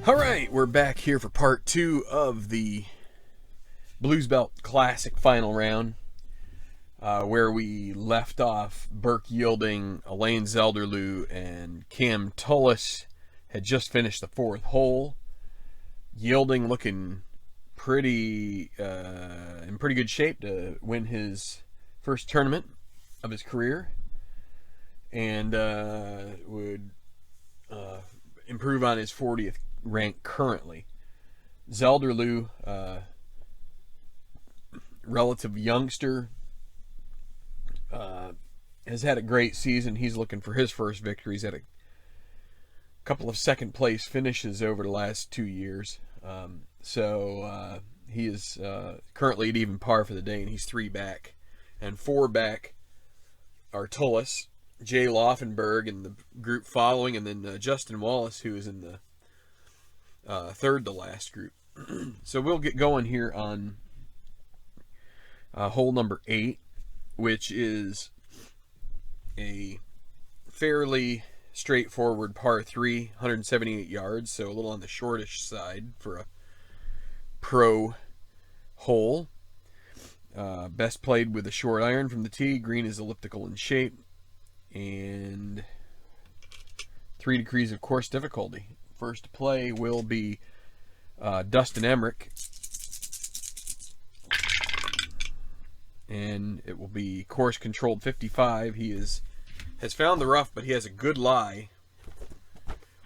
All right, we're back here for part 2 of the Blues Belt Classic final round, where we left off. Burke Yielding, Elaine Zelderloo, and Cam Tullis had just finished the 4th hole. Yielding looking pretty in pretty good shape to win his first tournament of his career, and would improve on his 40th rank currently. Zelderloo, relative youngster, has had a great season. He's looking for his first victory. He's had a couple of second place finishes over the last 2 years. So he is currently at even par for the day, and he's 3 back. And 4 back are Tullis, Jay Laufenberg in the group following, and then Justin Wallace, who is in the third to last group. So we'll get going here on hole number 8, which is a fairly straightforward par 3, 178 yards, so a little on the shortish side for a pro hole. Best played with a short iron from the tee. Green is elliptical in shape, and 3 degrees of course difficulty. First to play will be Dustin Emmerich, and it will be course controlled 55. He has found the rough, but he has a good lie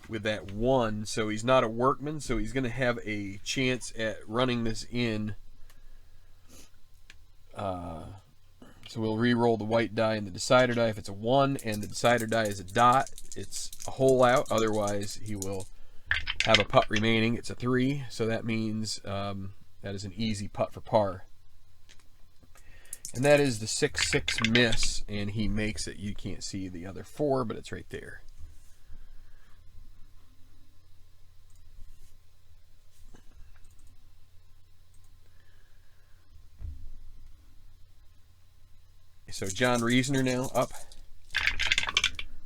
with that 1, so he's not a workman, so he's going to have a chance at running this in. So we'll re-roll the white die and the decider die. If it's a 1 and the decider die is a dot, it's a hole out. Otherwise, he will have a putt remaining. It's a 3, so that means that is an easy putt for par. And that is the 6-6 miss, and he makes it. You can't see the other 4, but it's right there. So John Reasoner now up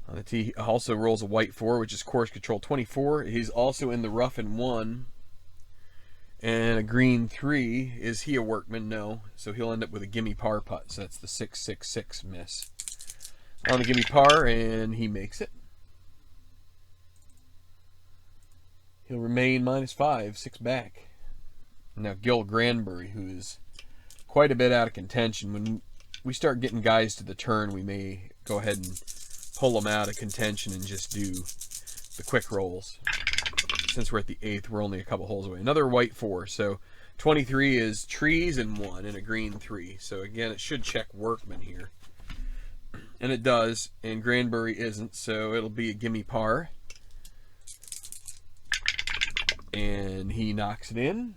on the tee. He also rolls a white 4, which is course control 24. He's also in the rough in 1. And a green 3. Is he a workman? No. So he'll end up with a gimme par putt. So that's the 6-6-6 miss on the gimme par, and he makes it. He'll remain -5, 6 back. Now Gil Granbury, who is quite a bit out of contention. When we start getting guys to the turn, we may go ahead and pull them out of contention and just do the quick rolls. Since we're at the 8th, we're only a couple holes away. Another white 4. So 23 is trees in 1 and a green 3. So again, it should check workman here. And it does, and Granbury isn't, so it'll be a gimme par. And he knocks it in.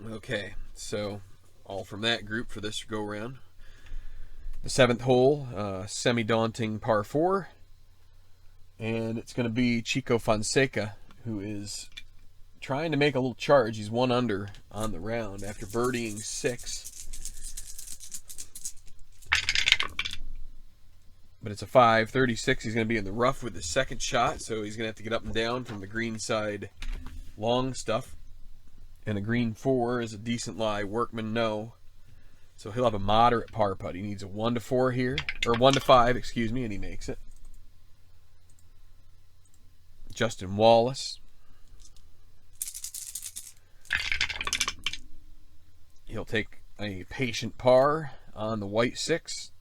Okay, so all from that group for this go round. The 7th hole, semi-daunting par 4. And it's going to be Chico Fonseca, who is trying to make a little charge. He's 1 under on the round after birdieing 6. But it's a 5, 36. He's going to be in the rough with his second shot, so he's going to have to get up and down from the green side long stuff. And a green 4 is a decent lie. Workman, no. So he'll have a moderate par putt. He needs a 1 to 4 here, or 1 to 5, excuse me, and he makes it. Justin Wallace. He'll take a patient par on the white 6.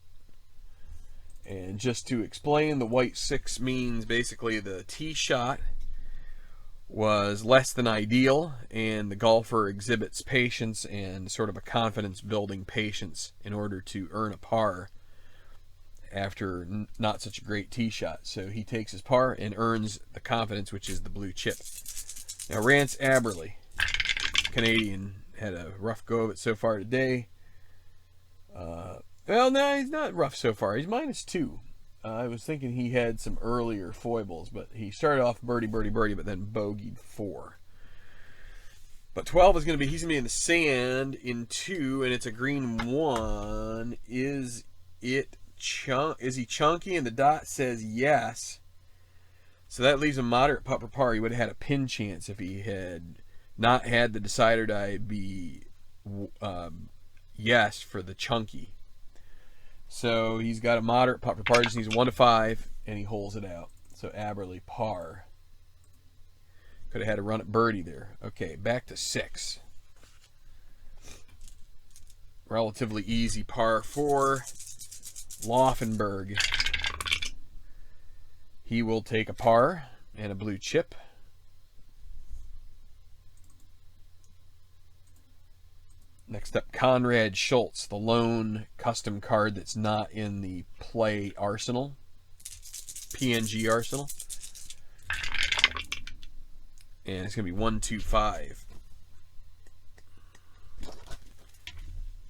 And just to explain, the white 6 means basically the tee shot was less than ideal, and the golfer exhibits patience and sort of a confidence building patience in order to earn a par after not such a great tee shot. So he takes his par and earns the confidence, which is the blue chip. Now Rance Aberley, Canadian, had a rough go of it so far today. Well, no, he's not rough so far. He's -2. I was thinking he had some earlier foibles, but he started off birdie, birdie, birdie, but then bogeyed 4. But 12 is going to be, he's going to be in the sand in 2, and it's a green 1. Is he chunky? And the dot says yes. So that leaves a moderate putt per par. He would have had a pin chance if he had not had the decider die be yes for the chunky. So he's got a moderate putt per par. Just needs 1 to 5, and he holes it out. So Aberley par. Could have had a run at birdie there. Okay, back to 6. Relatively easy par 4. Laufenberg. He will take a par and a blue chip. Next up, Conrad Schultz, the lone custom card that's not in the play arsenal, PNG arsenal. And it's going to be 1, 2, 5.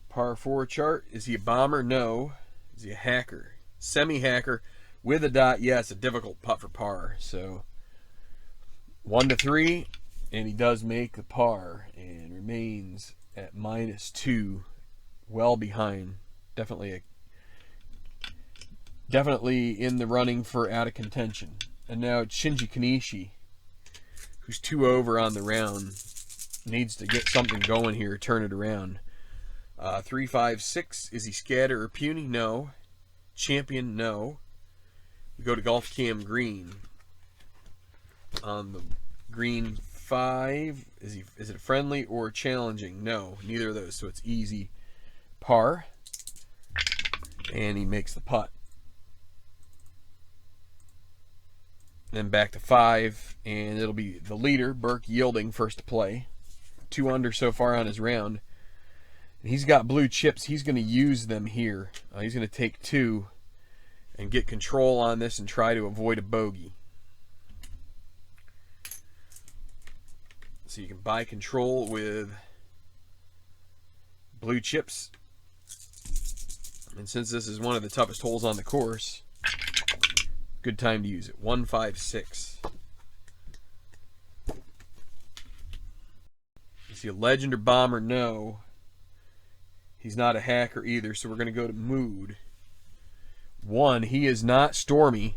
Par 4 chart. Is he a bomber? No. Is he a hacker? Semi-hacker with a dot. Yes, a difficult putt for par. So 1 to 3, and he does make the par and remains at -2, well behind. Definitely in the running for out of contention. And now it's Shinji Kanishi, who's 2 over on the round. Needs to get something going here, turn it around. 3, 5, 6. Is he scatter or puny? No. Champion? No. We go to Golf Cam Green. On the green 5, is it friendly or challenging? No, neither of those. So it's easy par, and he makes the putt. Then back to 5, and it'll be the leader, Burke Yielding, first to play. 2 under so far on his round. And he's got blue chips. He's going to use them here. He's going to take 2 and get control on this and try to avoid a bogey. So you can buy control with blue chips. And since this is one of the toughest holes on the course, good time to use it. 1, 5, 6. Is he a legend or bomber? No. He's not a hacker either, so we're going to go to mood. 1, he is not stormy,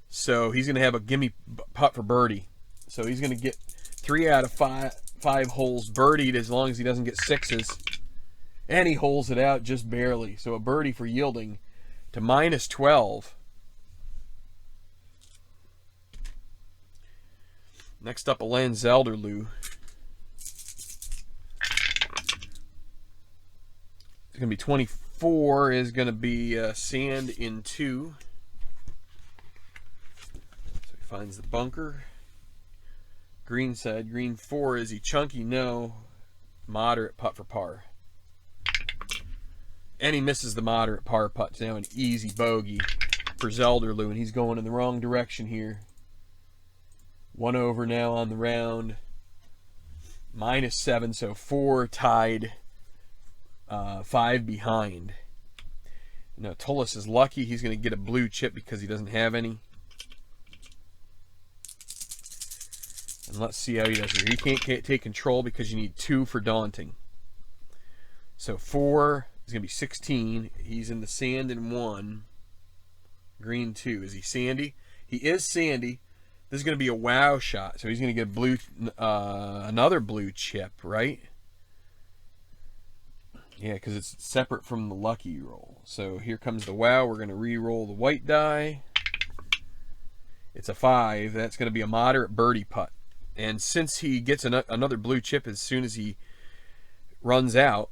so he's going to have a gimme putt for birdie. So he's going to get 3 out of 5 holes birdied as long as he doesn't get 6s. And he holes it out just barely. So a birdie for Yielding to -12. Next up, Alain Zelderloo. It's going to be 24, is going to be sand in 2. So he finds the bunker. Green side, green 4, is he chunky? No. Moderate putt for par. And he misses the moderate par putt. It's now an easy bogey for Zelderloo, and he's going in the wrong direction here. 1 over now on the round. -7, so 4 tied. 5 behind. Now Tullis is lucky. He's going to get a blue chip because he doesn't have any. And let's see how he does here. He can't take control because you need 2 for daunting. So 4 is going to be 16. He's in the sand in 1. Green 2. Is he sandy? He is sandy. This is going to be a wow shot. So he's going to get blue, another blue chip, right? Yeah, because it's separate from the lucky roll. So here comes the wow. We're going to re-roll the white die. It's a 5. That's going to be a moderate birdie putt. And since he gets another blue chip as soon as he runs out,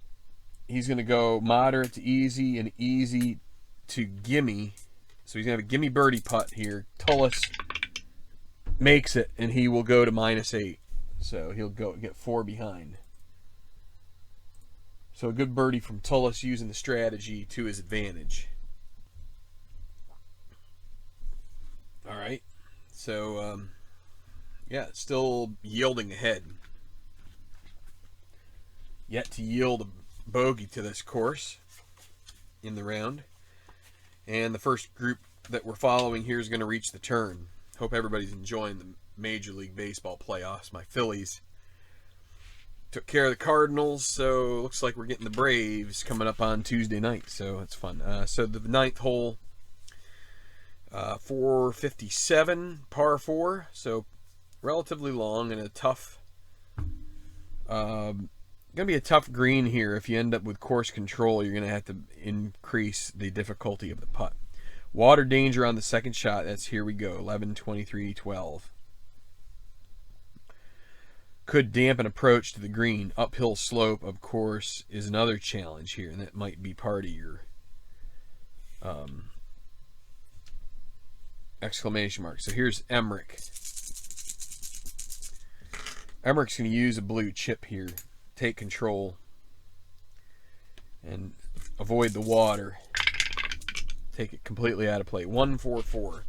he's going to go moderate to easy and easy to gimme. So he's going to have a gimme birdie putt here. Tullis makes it, and he will go to -8. So he'll get 4 behind. So a good birdie from Tullis using the strategy to his advantage. All right. So, yeah, still Yielding ahead. Yet to yield a bogey to this course in the round. And the first group that we're following here is going to reach the turn. Hope everybody's enjoying the Major League Baseball playoffs. My Phillies took care of the Cardinals, so it looks like we're getting the Braves coming up on Tuesday night, so it's fun. So the 9th hole, 457 par 4, so relatively long and a tough, gonna be a tough green here. If you end up with course control, you're gonna have to increase the difficulty of the putt. Water danger on the second shot. That's, here we go, 11, 23, 12. Could dampen approach to the green. Uphill slope, of course, is another challenge here, and that might be part of your exclamation mark. So here's Emmerich. Emmerich's going to use a blue chip here. Take control and avoid the water. Take it completely out of play. 1-4-4.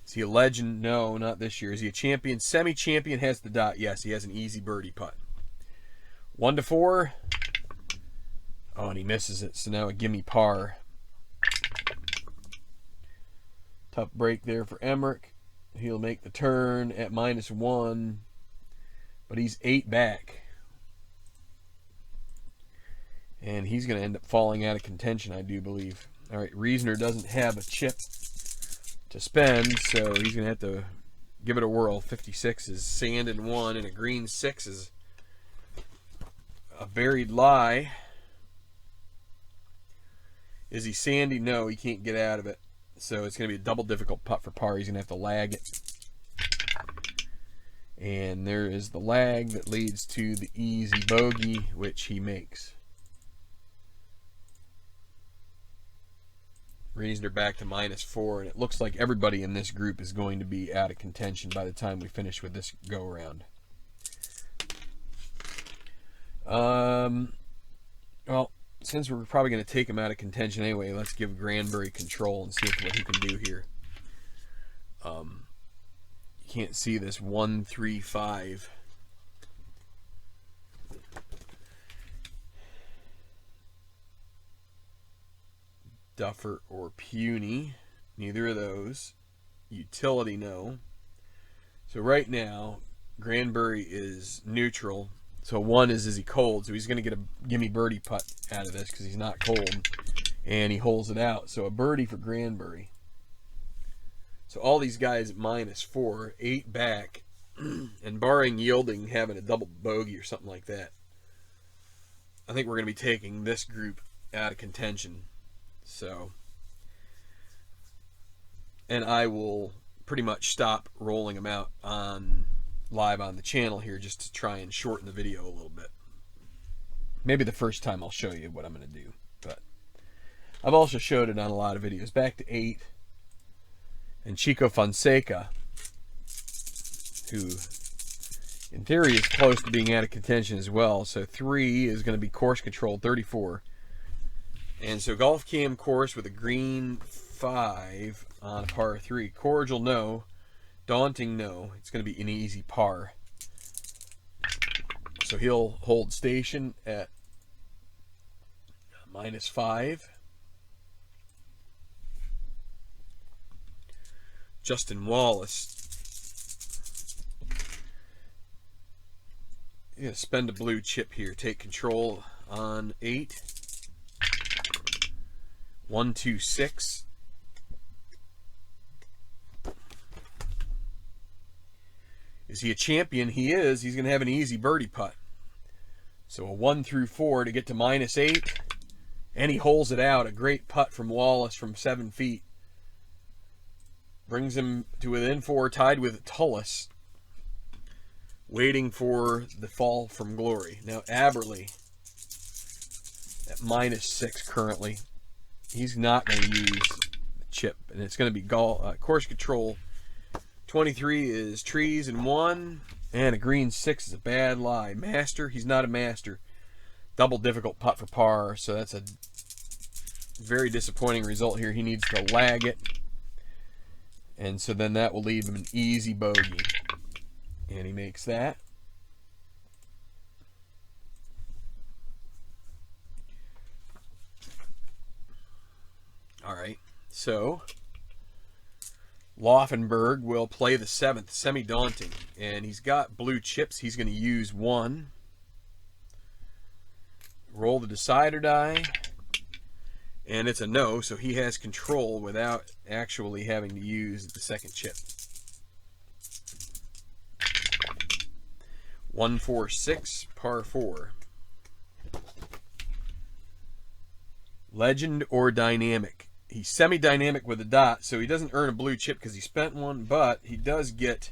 Is he a legend? No, not this year. Is he a champion? Semi-champion, has the dot. Yes, he has an easy birdie putt. 1-4. Oh, and he misses it. So now a gimme par. Tough break there for Emmerich. He'll make the turn at -1, but he's 8 back. And he's going to end up falling out of contention, I do believe. All right, Reasoner doesn't have a chip to spend, so he's going to have to give it a whirl. 56 is sand in 1, and a green 6 is a buried lie. Is he sandy? No, he can't get out of it. So it's going to be a double difficult putt for par. He's going to have to lag it. And there is the lag that leads to the easy bogey, which he makes. Reasoner back to -4, and it looks like everybody in this group is going to be out of contention by the time we finish with this go-around. Well, since we're probably going to take him out of contention anyway, let's give Granbury control and see what he can do here. You can't see this 1-3-5. Duffer or Puny, neither of those. Utility, no. So right now, Granbury is neutral. So 1 is he cold? So he's going to get a gimme birdie putt out of this because he's not cold. And he holds it out. So a birdie for Granbury. So all these guys at -4, 8 back, and barring Yielding having a double bogey or something like that, I think we're going to be taking this group out of contention. So, and I will pretty much stop rolling them out on live on the channel here just to try and shorten the video a little bit. Maybe the first time I'll show you what I'm going to do, but I've also showed it on a lot of videos. Back to 8, and Chico Fonseca, who in theory is close to being out of contention as well. So 3 is going to be course control, 34. And so golf cam course with a green 5 on a par 3. Cordial, no. Daunting, no. It's going to be an easy par. So he'll hold station at -5. Justin Wallace. You're going to spend a blue chip here. Take control on 8. 1-2-6. Is he a champion? He is. He's going to have an easy birdie putt. So a 1-4 to get to -8. And he holds it out. A great putt from Wallace from 7 feet. Brings him to within 4, tied with Tullis. Waiting for the fall from glory. Now Aberley at -6 currently. He's not going to use the chip, and it's going to be course control. 23 is trees and 1, and a green 6 is a bad lie. Master, he's not a master. Double difficult putt for par, so that's a very disappointing result here. He needs to lag it, and so then that will leave him an easy bogey, and he makes that. All right, so Laufenberg will play the 7th, semi-daunting, and he's got blue chips. He's going to use 1. Roll the decider die. And it's a no, so he has control without actually having to use the second chip. 146, par 4. Legend or dynamic? He's semi-dynamic with a dot, so he doesn't earn a blue chip because he spent one, but he does get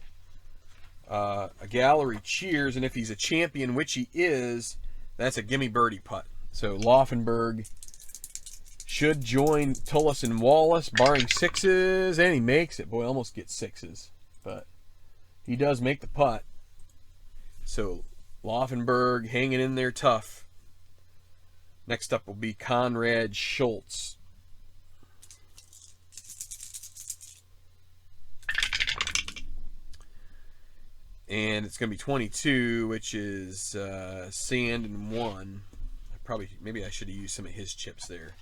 a gallery cheers, and if he's a champion, which he is, that's a gimme birdie putt. So Laufenberg should join Tullis and Wallace, barring sixes, and he makes it. Boy, almost gets sixes, but he does make the putt. So Laufenberg hanging in there tough. Next up will be Conrad Schultz. And it's going to be 22, which is sand and 1. Maybe I should have used some of his chips there.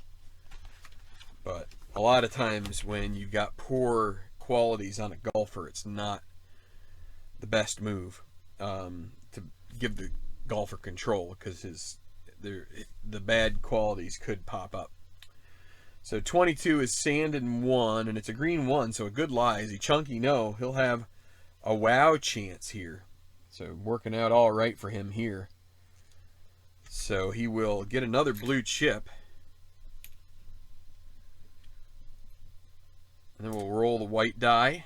But a lot of times when you've got poor qualities on a golfer, it's not the best move to give the golfer control, because the bad qualities could pop up. So 22 is sand and 1, and it's a green 1, so a good lie. Is he chunky? No. He'll have a wow chance here. So working out all right for him here. So he will get another blue chip. And then we'll roll the white die.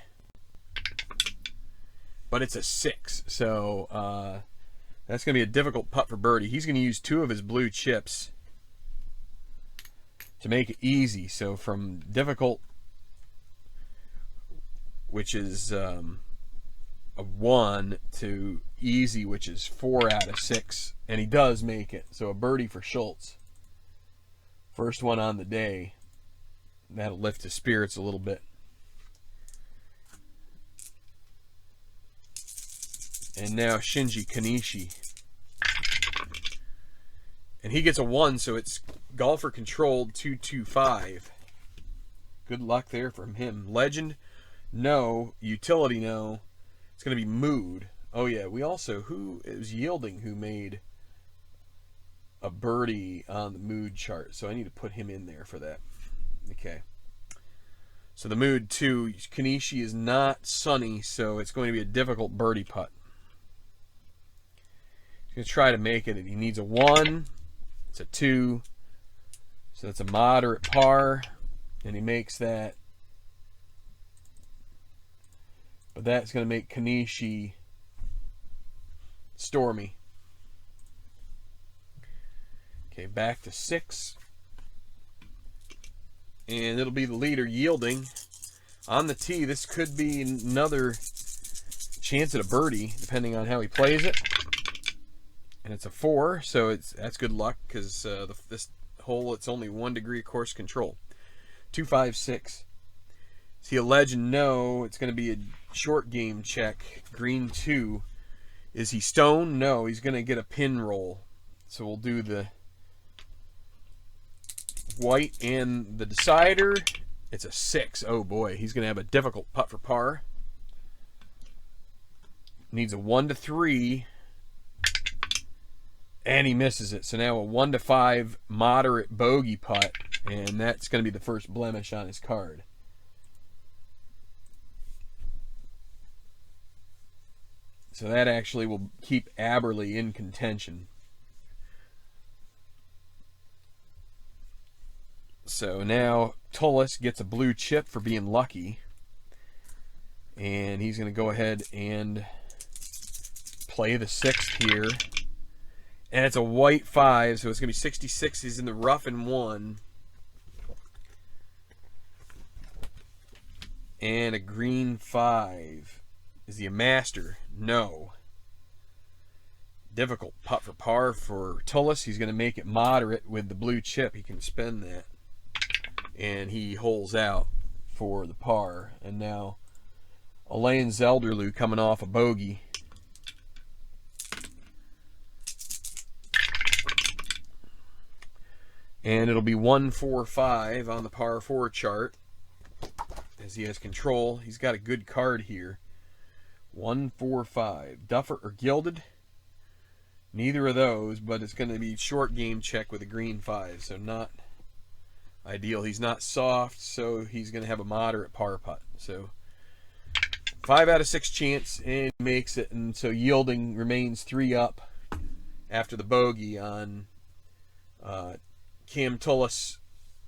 But it's a 6, so that's going to be a difficult putt for birdie. He's going to use 2 of his blue chips to make it easy. So from difficult, which is a 1, to easy, which is 4 out of 6. And he does make it. So a birdie for Schultz. First one on the day. That'll lift his spirits a little bit. And now Shinji Kanishi. And he gets a 1, so it's golfer controlled 225. Good luck there from him. Legend, no. Utility, no. It's going to be Mood. Oh, yeah. We also, it was Yielding who made a birdie on the Mood chart. So I need to put him in there for that. Okay. So the Mood 2, Kanishi is not sunny, so it's going to be a difficult birdie putt. He's going to try to make it. He needs a 1. It's a 2. So that's a moderate par. And he makes that. But that's going to make Kanishi stormy. Okay, back to 6. And it'll be the leader, Yielding. On the tee, this could be another chance at a birdie, depending on how he plays it. And it's a 4, so that's good luck, because this hole, it's only 1 degree course control. 256. See a legend? No. It's going to be a short game check. Green 2. Is he stone? No. He's going to get a pin roll. So we'll do the white and the decider. It's a 6. Oh boy, he's going to have a difficult putt for par. Needs a 1 to 3. And he misses it. So now a 1 to 5 moderate bogey putt. And that's going to be the first blemish on his card. So that actually will keep Aberley in contention. So now Tullis gets a blue chip for being lucky. And he's going to go ahead and play the 6th here. And it's a white 5, so it's going to be 66. He's in the rough in 1. And a green 5. Is he a master? No. Difficult putt for par for Tullis. He's going to make it moderate with the blue chip. He can spend that. And he holes out for the par. And now Alain Zelderloo coming off a bogey. And it'll be 1-4-5 on the par 4 chart. As he has control. He's got a good card here. 1-4-5. Duffer or Gilded? Neither of those, but it's going to be short game check with a green 5. So not ideal. He's not soft, so he's going to have a moderate par putt. So 5 out of 6 chance, and he makes it. And so yielding remains 3 up after the bogey on Cam Tullis,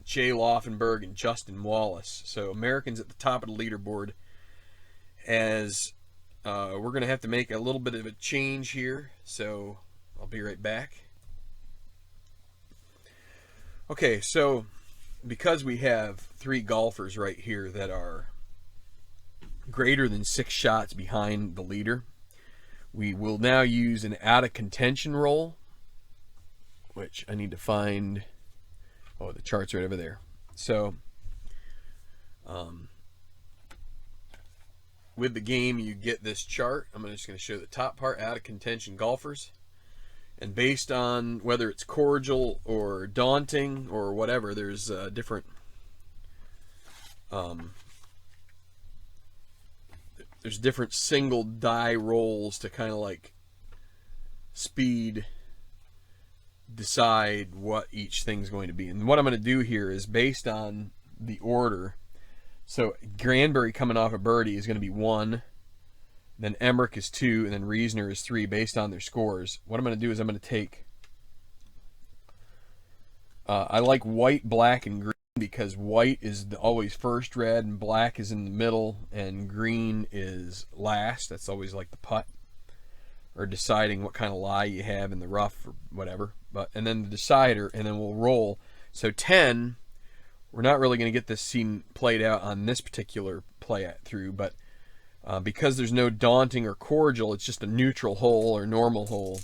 Jay Laufenberg, and Justin Wallace. So Americans at the top of the leaderboard, as we're going to have to make a little bit of a change here. So I'll be right back. Okay, so because we have 3 golfers right here that are greater than 6 shots behind the leader, we will now use an out of contention roll, which I need to find. Oh, the chart's right over there. So with the game, you get this chart. I'm just going to show the top part, out of contention golfers. And based on whether it's cordial or daunting or whatever, there's different single die rolls to kind of like speed decide what each thing's going to be. And what I'm going to do here is based on the order. So Granbury coming off a birdie is going to be 1. Then Emmerich is 2, and then Reisner is 3 based on their scores. What I'm going to do is I'm going to take, I like white, black, and green because white is always first red, and black is in the middle, and green is last. That's always like the putt, or deciding what kind of lie you have in the rough or whatever. And then the decider, and then we'll roll. So 10, we're not really going to get this scene played out on this particular play through, but because there's no daunting or cordial, it's just a neutral hole or normal hole.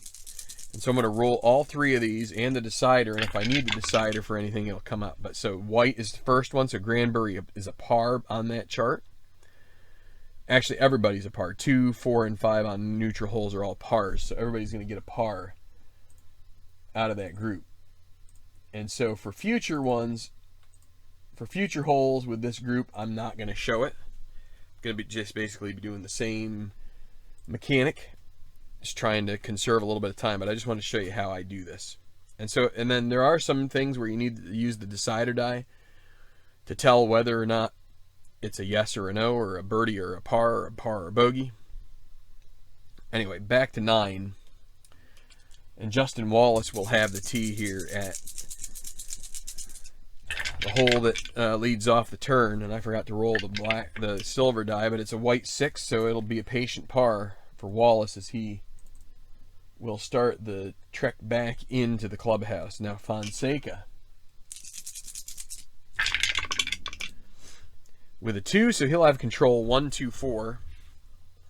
And so I'm going to roll all 3 of these and the decider, and if I need the decider for anything, it'll come up. But so white is the first one, so Granbury is a par on that chart. Actually, everybody's a par. 2, 4, and 5 on neutral holes are all pars, so everybody's going to get a par out of that group. And so for future ones, for future holes with this group, I'm not going to show it. Going to be just basically be doing the same mechanic, just trying to conserve a little bit of time, but I just want to show you how I do this. And then there are some things where you need to use the decider die to tell whether or not it's a yes or a no, or a birdie or a par or bogey. Anyway, back to 9, and Justin Wallace will have the tee here at the hole that leads off the turn, and I forgot to roll the silver die, but it's a white 6, so it'll be a patient par for Wallace as he will start the trek back into the clubhouse. Now Fonseca with a 2, so he'll have control 1, 2, 4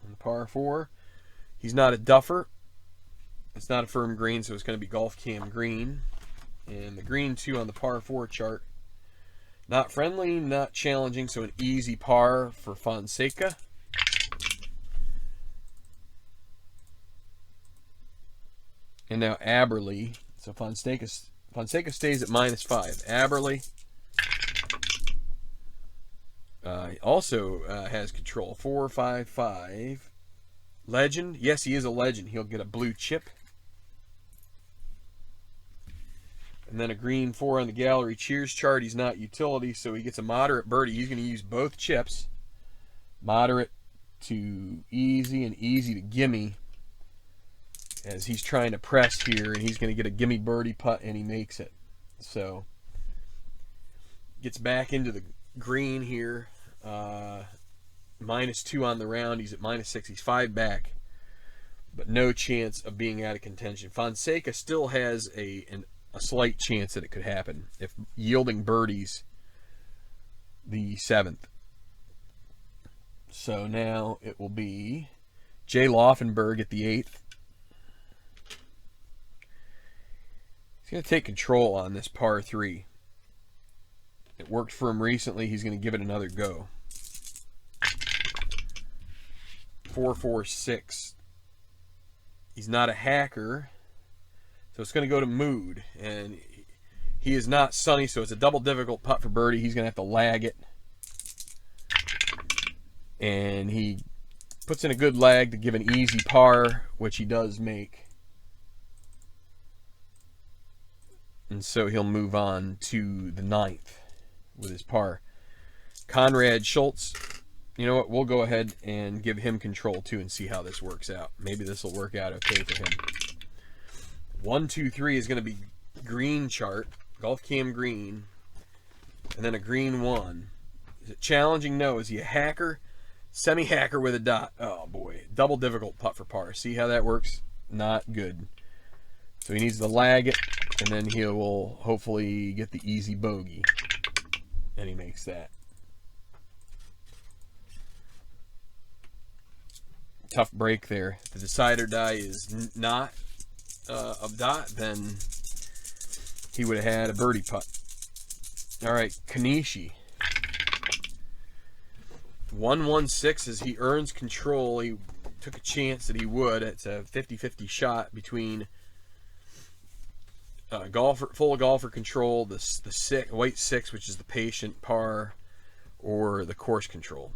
on the par 4. He's not a duffer. It's not a firm green, so it's going to be golf cam green. And the green 2 on the par 4 chart. Not friendly, not challenging, so an easy par for Fonseca. And now Aberle. So Fonseca stays at -5. Aberle also has control. 4, 5, 5. Legend. Yes, he is a legend. He'll get a blue chip. And then a green 4 on the gallery cheers chart. He's not utility, so he gets a moderate birdie. He's going to use both chips. Moderate to easy and easy to gimme, as he's trying to press here, and he's going to get a gimme birdie putt, and he makes it. So gets back into the green here. -2 on the round. He's at -6. He's 5 back, but no chance of being out of contention. Fonseca still has a slight chance that it could happen if yielding birdies the 7th. So now it will be Jay Laufenberg at the 8th. He's going to take control on this par 3. It worked for him recently. He's going to give it another go. 4, 4, 6. He's not a hacker, so it's going to go to mood, and he is not sunny, so it's a double difficult putt for birdie. He's going to have to lag it, and he puts in a good lag to give an easy par, which he does make. And so he'll move on to the 9th. with his par. Conrad Schultz, you know what? We'll go ahead and give him control too and see how this works out. Maybe this will work out okay for him. 1, 2, 3 is going to be green chart, golf cam green, and then a green 1. Is it challenging? No. Is he a hacker? Semi-hacker with a dot. Oh boy, double difficult putt for par. See how that works? Not good. So he needs to lag it, and then he will hopefully get the easy bogey. And he makes that. Tough break there. If the decide or die is not a dot, then he would have had a birdie putt. All right, Kanishi. 116 as he earns control. He took a chance that he would. It's a 50-50 shot between full golfer control, the white 6, which is the patient par, or the course control.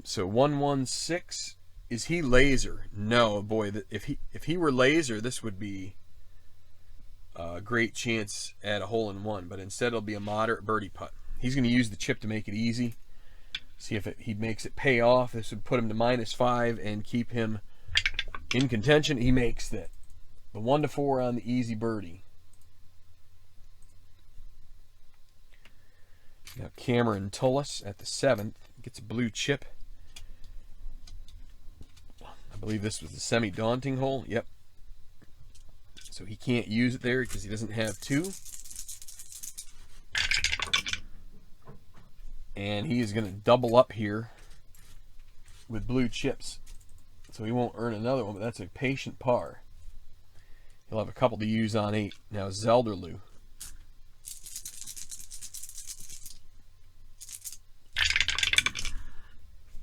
So 116, is he laser? No, boy. If he were laser, this would be a great chance at a hole-in-one. But instead, it'll be a moderate birdie putt. He's going to use the chip to make it easy. See if he makes it pay off. This would put him to -5 and keep him in contention. He makes that. The 1 to 4 on the easy birdie. Now Cameron Tullis at the 7th gets a blue chip. I believe this was the semi-daunting hole. Yep. So he can't use it there because he doesn't have 2. And he is going to double up here with blue chips. So he won't earn another one, but that's a patient par. He'll have a couple to use on 8. Now Zelderloo.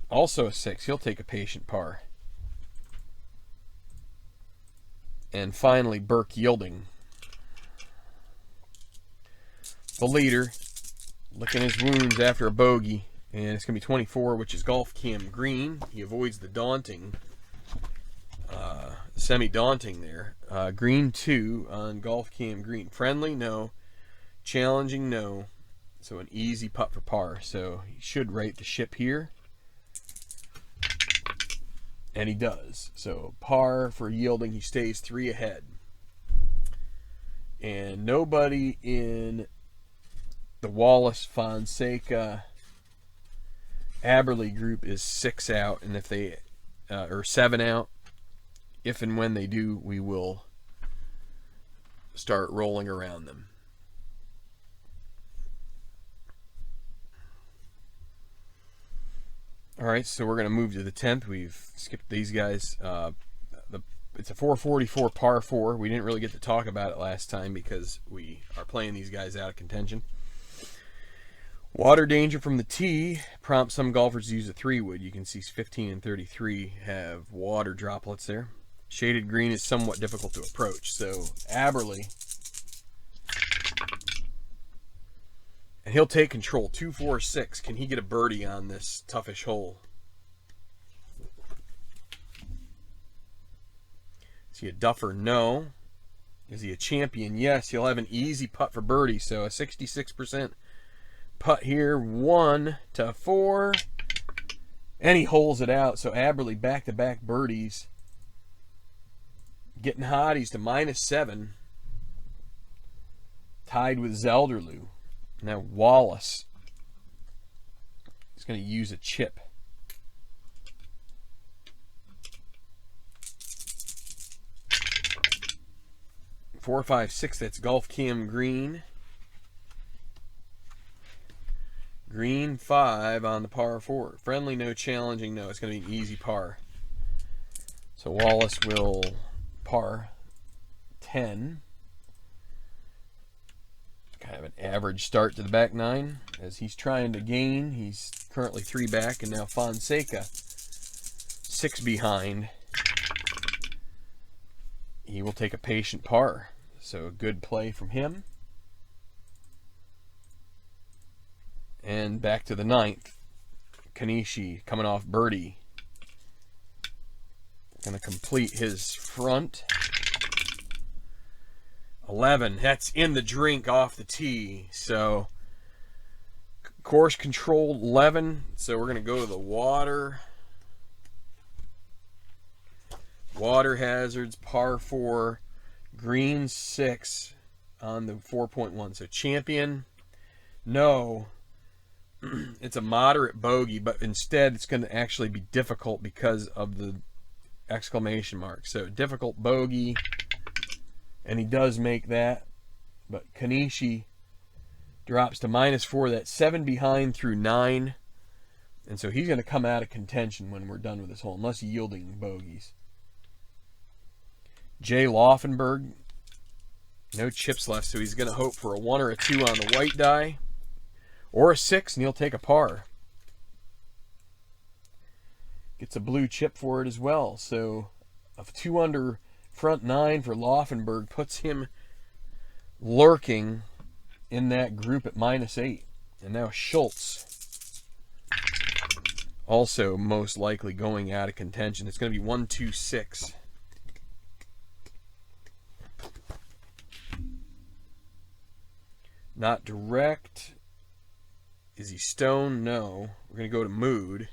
Also a 6. He'll take a patient par. And finally, Burke Yielding. The leader. Licking his wounds after a bogey. And it's going to be 24, which is golf cam green. He avoids the daunting, semi-daunting there. Green 2 on golf cam green. Friendly? No. Challenging? No. So an easy putt for par. So he should right the ship here. And he does. So par for Yielding. He stays 3 ahead. And nobody in the Wallace, Fonseca, Aberley group is 6 out, and if they or 7 out, if and when they do, we will start rolling around them. All right, so we're going to move to the 10th. We've skipped these guys. It's a 444 par 4. We didn't really get to talk about it last time because we are playing these guys out of contention. Water danger from the tee prompts some golfers to use a 3-wood. You can see 15 and 33 have water droplets there. Shaded green is somewhat difficult to approach. So Aberley, and he'll take control. 2, 4, 6. Can he get a birdie on this toughish hole? Is he a duffer? No. Is he a champion? Yes. He'll have an easy putt for birdie. So a 66% putt here. 1 to 4. And he holes it out. So Aberley back-to-back birdies. Getting hot. He's to -7. Tied with Zelderloo. Now Wallace is going to use a chip. 4, 5, 6. That's golf cam green. Green 5 on the par 4. Friendly, no. Challenging, no. It's going to be an easy par. So Wallace will par 10. Kind of an average start to the back 9 as he's trying to gain. He's currently 3 back, and now Fonseca 6 behind. He will take a patient par. So a good play from him. And back to the 9th. Kanishi coming off birdie. Going to complete his front. 11. That's in the drink off the tee. So Course control 11, so we're going to go to the water. Water hazards, par 4, green 6 on the 4.1. So champion, no. It's a moderate bogey, but instead it's going to actually be difficult because of the exclamation mark. So difficult bogey, and he does make that. But Kanishi drops to -4. That's 7 behind through 9. And so he's going to come out of contention when we're done with this hole, unless yielding bogeys. Jay Laufenberg, no chips left, so he's going to hope for a 1 or a 2 on the white die, or a 6, and he'll take a par. Gets a blue chip for it as well. So a 2 under front 9 for Laufenberg puts him lurking in that group at -8. And now Schultz, also most likely going out of contention. It's going to be 1, 2, 6. Not direct. Is he stone? No. We're going to go to mood.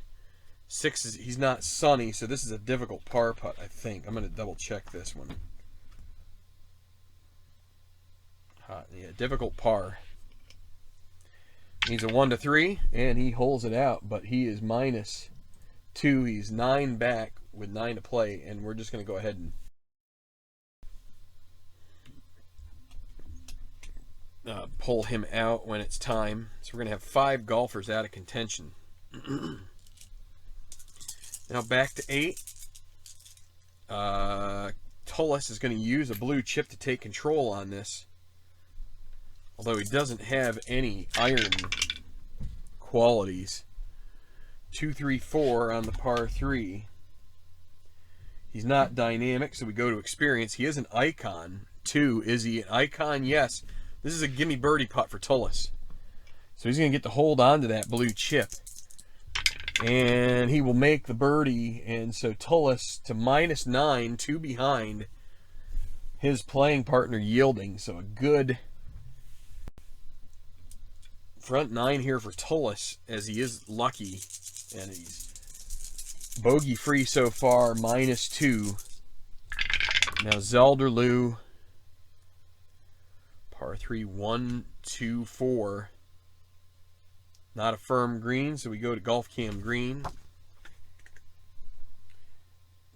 6 is, he's not sunny, so this is a difficult par putt, I think. I'm going to double check this one. Yeah, difficult par. Needs a 1 to 3, and he holds it out, but he is -2. He's 9 back with 9 to play, and we're just going to go ahead and pull him out when it's time. So we're going to have 5 golfers out of contention. Now back to 8. Tullis is going to use a blue chip to take control on this, although he doesn't have any iron qualities. 2, 3, 4 on the par 3. He's not dynamic, so we go to experience. He is an icon. 2, is he an icon? Yes. This is a gimme birdie putt for Tullis. So he's going to get to hold on to that blue chip. And he will make the birdie. And so Tullis to -9, 2 behind his playing partner yielding. So a good front 9 here for Tullis, as he is lucky. And he's bogey free so far, -2. Now Zelderloo. Par 3, 1, 2, 4. Not a firm green, so we go to Golf Cam Green.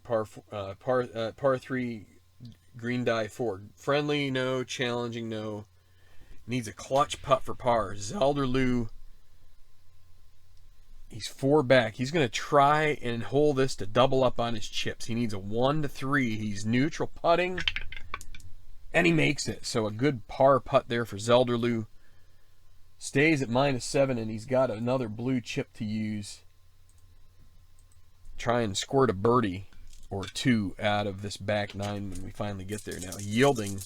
Par 3, green die 4. Friendly, no. Challenging, no. Needs a clutch putt for par. Zelderloo, he's 4 back. He's going to try and hold this to double up on his chips. He needs a 1 to 3. He's neutral putting. And he makes it. So a good par putt there for Zelderloo. Stays at -7, and he's got another blue chip to use. Try and squirt a birdie or 2 out of this back 9 when we finally get there. Now yielding.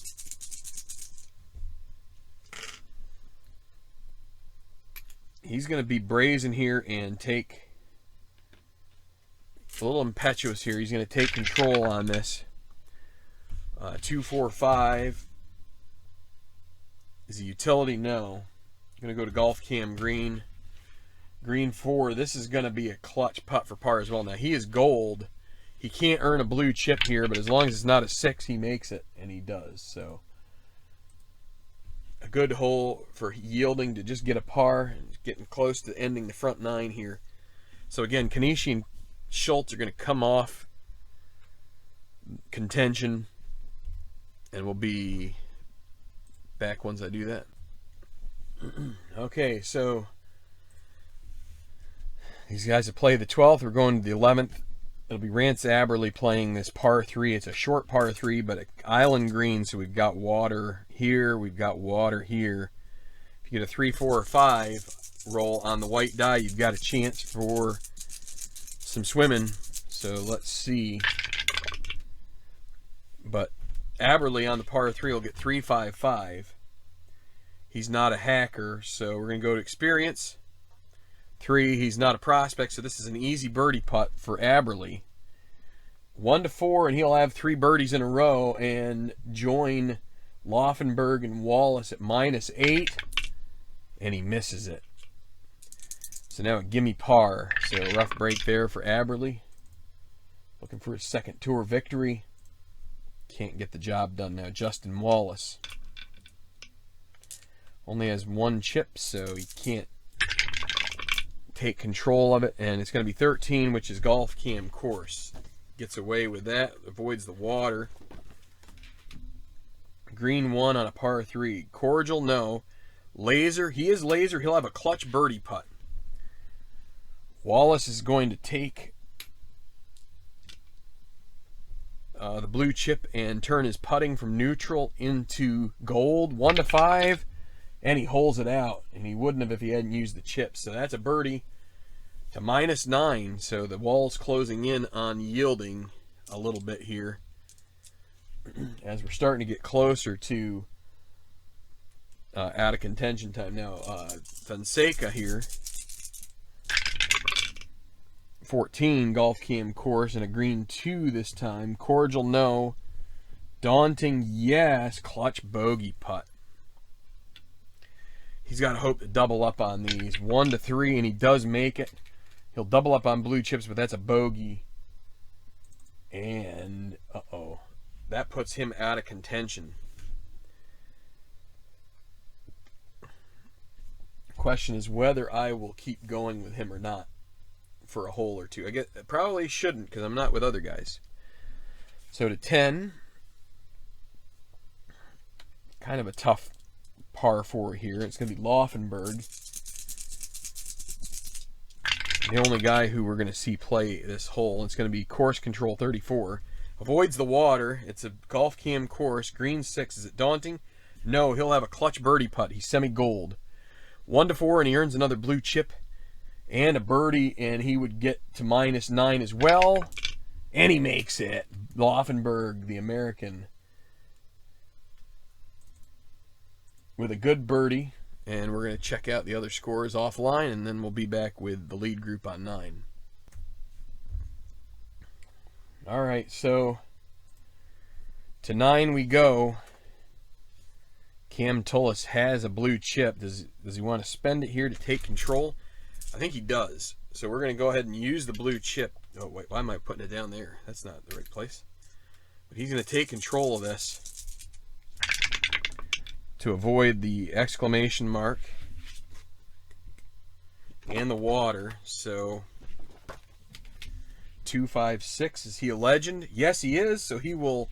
He's going to be brazen here and take a little impetuous here. He's going to take control on this. 2, 4, 5. Is a utility? No. I'm going to go to Golf Cam Green. Green 4. This is going to be a clutch putt for par as well. Now he is gold. He can't earn a blue chip here, but as long as it's not a 6, he makes it, and he does. So a good hole for yielding to just get a par. Getting close to ending the front 9 here. So again, Kanishi and Schultz are going to come off contention, and we'll be back once I do that. Okay, so these guys have played the 12th. We're going to the 11th. It'll be Rance Aberley playing this par 3. It's a short par 3, but an island green, so we've got water here. We've got water here. If you get a 3, 4, or 5 roll on the white die, you've got a chance for some swimming. So let's see. But Aberley on the par 3 will get 3, 5, 5. He's not a hacker, so we're going to go to experience. 3, he's not a prospect, so this is an easy birdie putt for Aberley. 1 to 4, and he'll have 3 birdies in a row and join Laufenberg and Wallace at -8, and he misses it. So now a gimme par. So rough break there for Aberley. Looking for his second tour victory. Can't get the job done now. Justin Wallace only has 1 chip, so he can't take control of it. And it's going to be 13, which is golf cam course. Gets away with that. Avoids the water. Green 1 on a par 3. Cordial, no. Laser, he is laser. He'll have a clutch birdie putt. Wallace is going to take the blue chip and turn his putting from neutral into gold. 1 to 5, and he holes it out. And he wouldn't have if he hadn't used the chip. So that's a birdie to -9. So the wall's closing in on yielding a little bit here as we're starting to get closer to out of contention time. Now Fonseca here, 14, golf cam course, and a green 2 this time. Cordial, no. Daunting, yes. Clutch bogey putt. He's got to hope to double up on these. 1 to 3, and he does make it. He'll double up on blue chips, but that's a bogey. And, uh-oh. That puts him out of contention. Question is whether I will keep going with him or not for a hole or two. I guess probably shouldn't because I'm not with other guys. So to 10, kind of a tough par 4 here. It's going to be Laufenberg, the only guy who we're going to see play this hole. It's going to be course control 34. Avoids the water. It's a golf cam course. Green 6. Is it daunting? No, he'll have a clutch birdie putt. He's semi-gold. 1 to 4, and he earns another blue chip and a birdie, and he would get to -9 as well. And he makes it. Laufenberg, the American, with a good birdie. And we're going to check out the other scores offline, and then we'll be back with the lead group on 9. All right, so to 9 we go. Cam Tullis has a blue chip. Does he want to spend it here to take control? I think he does. So we're going to go ahead and use the blue chip. Oh, wait, why am I putting it down there? That's not the right place. But he's going to take control of this to avoid the exclamation mark and the water. So 2, 5, 6. Is he a legend? Yes, he is. So he will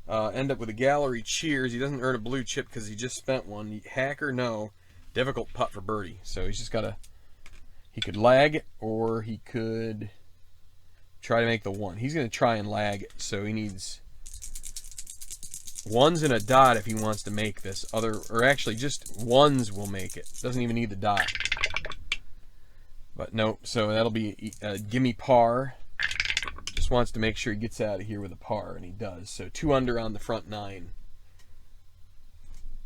end up with a gallery cheers. He doesn't earn a blue chip because he just spent one. Hacker, no. Difficult putt for birdie. So he's just got to, he could lag it or he could try to make the 1. He's going to try and lag it. So he needs 1s and a dot if he wants to make this. Or actually just 1s will make it. Doesn't even need the dot. But nope. So that'll be a gimme par. Just wants to make sure he gets out of here with a par, and he does. So 2 under on the front 9.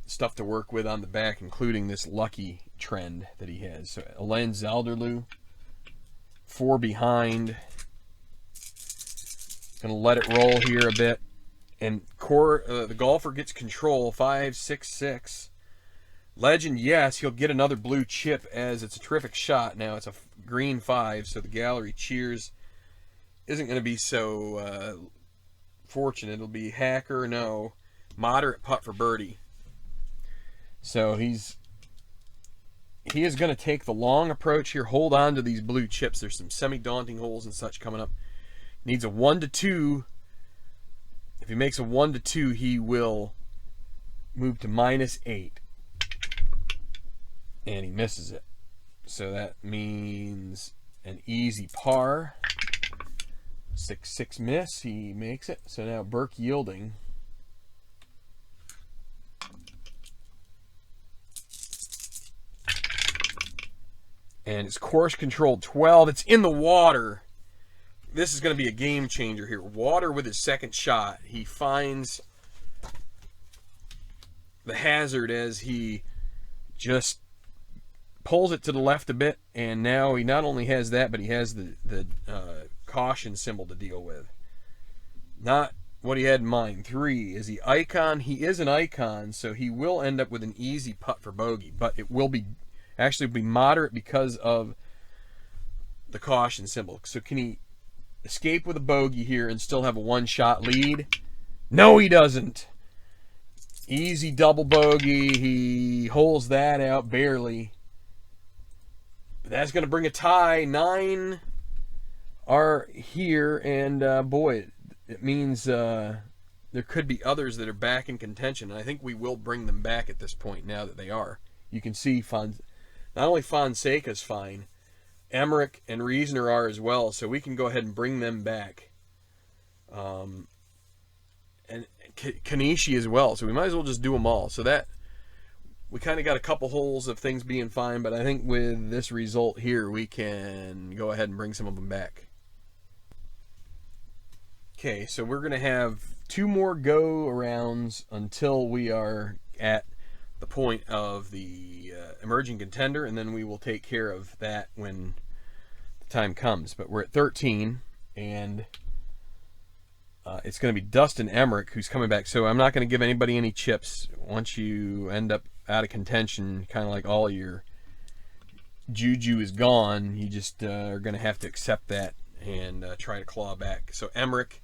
Stuff to work with on the back, including this lucky trend that he has. So Alain Zelderloo, 4 behind. Gonna let it roll here a bit. And the golfer gets control, 5, 6, 6. Legend, yes, he'll get another blue chip as it's a terrific shot. Now it's a green 5, so the gallery cheers isn't going to be so fortunate. It'll be hacker, no. Moderate putt for birdie. So he is going to take the long approach here. Hold on to these blue chips. There's some semi-daunting holes and such coming up. Needs a 1 to 2. If he makes a 1 to 2, he will move to -8. And he misses it. So that means an easy par. 6, 6 miss. He makes it. So now Burke yielding. And it's course control 12. It's in the water. This is going to be a game changer here. Water with his second shot. He finds the hazard as he just pulls it to the left a bit, and now he not only has that, but he has the caution symbol to deal with. Not what he had in mind. 3, is he icon? He is an icon, so he will end up with an easy putt for bogey, but it will be actually be moderate because of the caution symbol. So can he escape with a bogey here and still have a one-shot lead? No, he doesn't. Easy double bogey. He holds that out barely. That's going to bring a tie. 9 are here, and boy, it means there could be others that are back in contention. And I think we will bring them back at this point now that they are. You can see not only Fonseca's fine, Emmerich and Reasoner are as well, so we can go ahead and bring them back. And Kanishi as well, so we might as well just do them all. So that we kind of got a couple holes of things being fine, but I think with this result here, we can go ahead and bring some of them back. Okay, so we're going to have 2 more go-arounds until we are at the point of the emerging contender, and then we will take care of that when the time comes. But we're at 13, and it's going to be Dustin Emmerich who's coming back. So I'm not going to give anybody any chips. Once you end up out of contention, kind of like all your juju is gone, you just are going to have to accept that and try to claw back. So Emmerich,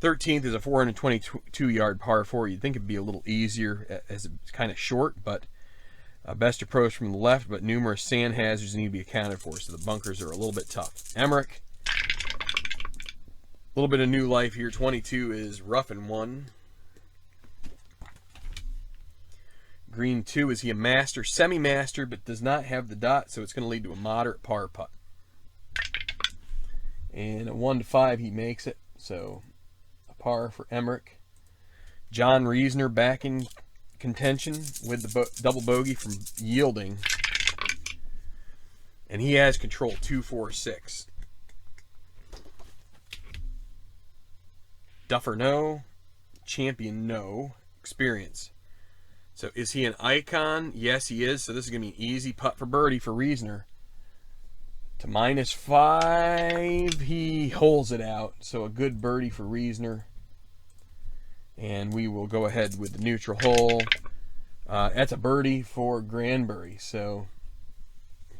13th, is a 422-yard par 4. You'd think it'd be a little easier as it's kind of short, but best approach from the left, but numerous sand hazards need to be accounted for, so the bunkers are a little bit tough. Emmerich, a little bit of new life here. 22 is rough and 1. Green 2, is he a master? Semi-master, but does not have the dot, so it's going to lead to a moderate par putt. And a 1 to 5, he makes it, so a par for Emmerich. John Reasoner back in contention with the double bogey from yielding, and he has control. 2, 4, 6. Duffer no, champion no, experience. So is he an icon? Yes, he is. So this is going to be an easy putt for birdie for Reasoner. To -5, he holds it out. So a good birdie for Reasoner. And we will go ahead with the neutral hole. That's a birdie for Granbury. So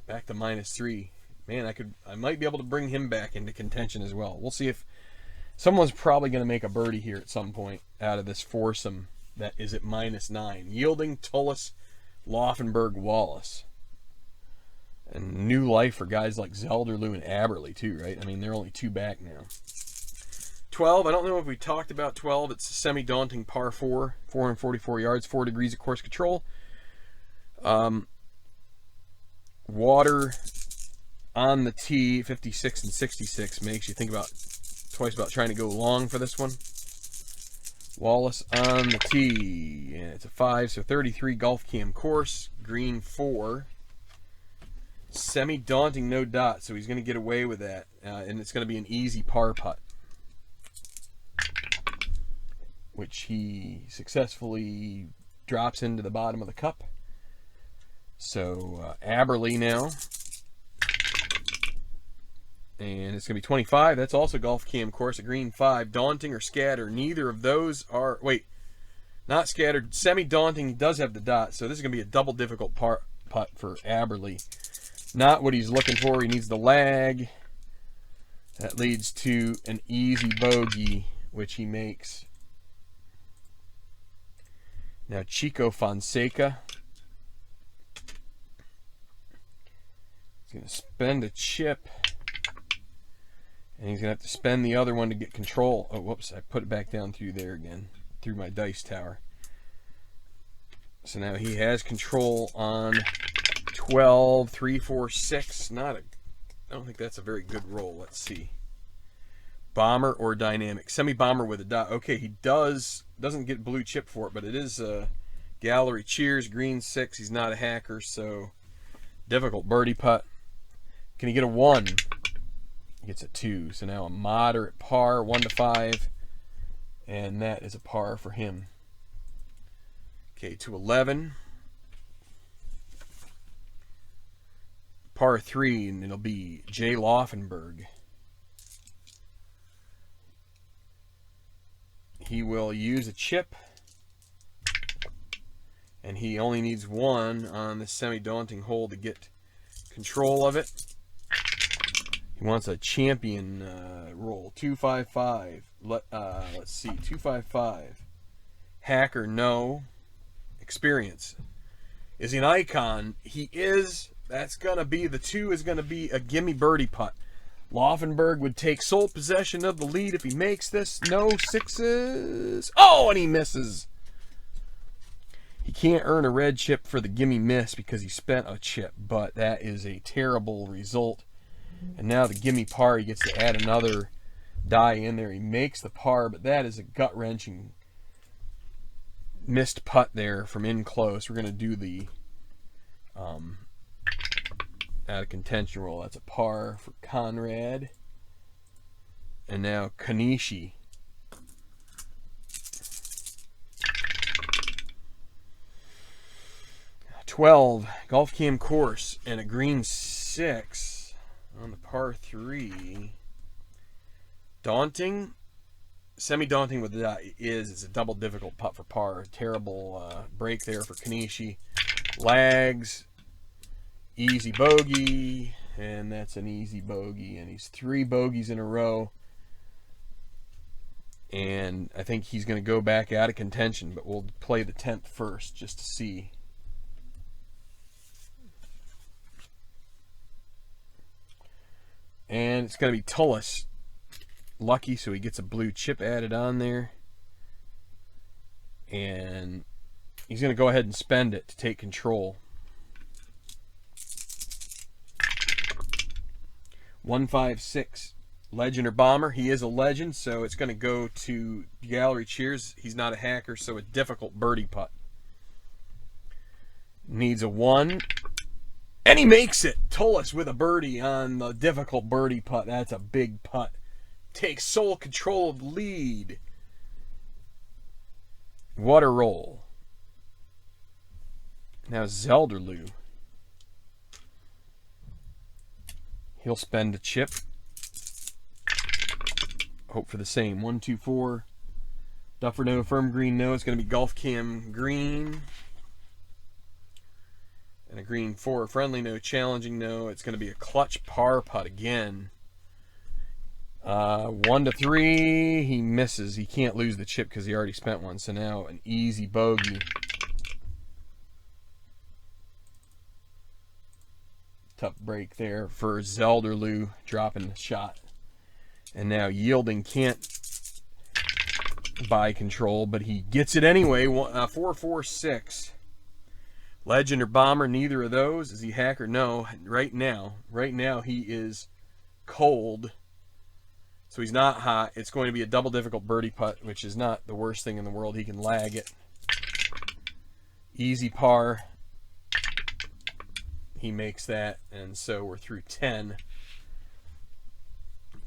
back to -3. Man, I might be able to bring him back into contention as well. We'll see if someone's probably going to make a birdie here at some point out of this foursome that is at -9. Yielding, Tullis, Laufenberg, Wallace. And new life for guys like Zelderloo and Aberley too, right? I mean, they're only 2 back now. 12, I don't know if we talked about 12. It's a semi-daunting par 4, 444 yards, 4 degrees of course control. Water on the tee, 56 and 66, makes you think twice about trying to go long for this one. Wallace on the tee, and it's a 5, so 33 golf cam course. Green 4. Semi-daunting, no dot, so he's going to get away with that, and it's going to be an easy par putt, which he successfully drops into the bottom of the cup. So Aberley now, and it's going to be 25. That's also golf cam course, a green 5. Daunting or scatter, neither of those are, wait, not scattered. Semi-daunting, he does have the dot, so this is going to be a double difficult putt for Aberley. Not what he's looking for. He needs the lag. That leads to an easy bogey, which he makes. Now Chico Fonseca. He's going to spend a chip. And he's going to have to spend the other one to get control. Oh, whoops. I put it back down through there again. Through my dice tower. So now he has control on 12, 3, 4, 6. I don't think that's a very good roll. Let's see. Bomber or dynamic? Semi-bomber with a dot. Okay, he doesn't get blue chip for it, but it is gallery cheers. Green 6. He's not a hacker, so difficult birdie putt. Can he get a 1? He gets a 2. So now a moderate par, 1 to 5, and that is a par for him. Okay, to 11. Par 3, and it'll be Jay Laufenberg. He will use a chip, and he only needs 1 on this semi-daunting hole to get control of it. He wants a champion roll. 255. Let's see. 255. Hacker, no. Experience. Is he an icon? He is. That's going to be, the 2 is going to be a gimme birdie putt. Laufenberg would take sole possession of the lead if he makes this. No 6s. Oh, and he misses. He can't earn a red chip for the gimme miss because he spent a chip, but that is a terrible result. And now the gimme par, he gets to add another die in there. He makes the par, but that is a gut-wrenching missed putt there from in close. We're going to do the out of contention roll. That's a par for Conrad. And now Kanishi. $12 golf cam course and a green 6 on the par 3. Daunting, semi-daunting with that is it's a double difficult putt for par. Terrible break there for Kanishi. Lags, easy bogey, and that's an easy bogey, and he's 3 bogeys in a row. And I think he's going to go back out of contention, but we'll play the 10th first just to see. And it's going to be Tullis. Lucky, so he gets a blue chip added on there. And he's going to go ahead and spend it to take control. 156. Legend or bomber. He is a legend, so it's going to go to Gallery Cheers. He's not a hacker, so a difficult birdie putt. Needs a 1. And he makes it. Tullis with a birdie on the difficult birdie putt. That's a big putt. Takes sole control of the lead. What a roll. Now Zelderloo. He'll spend a chip. Hope for the same. 1, 2, 4. Duffer no, firm green no. It's going to be golf cam green. And a green 4, friendly no, challenging no. It's going to be a clutch par putt again. 1 to 3, he misses. He can't lose the chip because he already spent one. So now an easy bogey. Tough break there for Zelderloo, dropping the shot. And now Yielding can't buy control, but he gets it anyway. 4, 4, 6. Legend or bomber, neither of those. Is he hacker? No. Right now he is cold. So he's not hot. It's going to be a double difficult birdie putt, which is not the worst thing in the world. He can lag it. Easy par. He makes that, and so we're through 10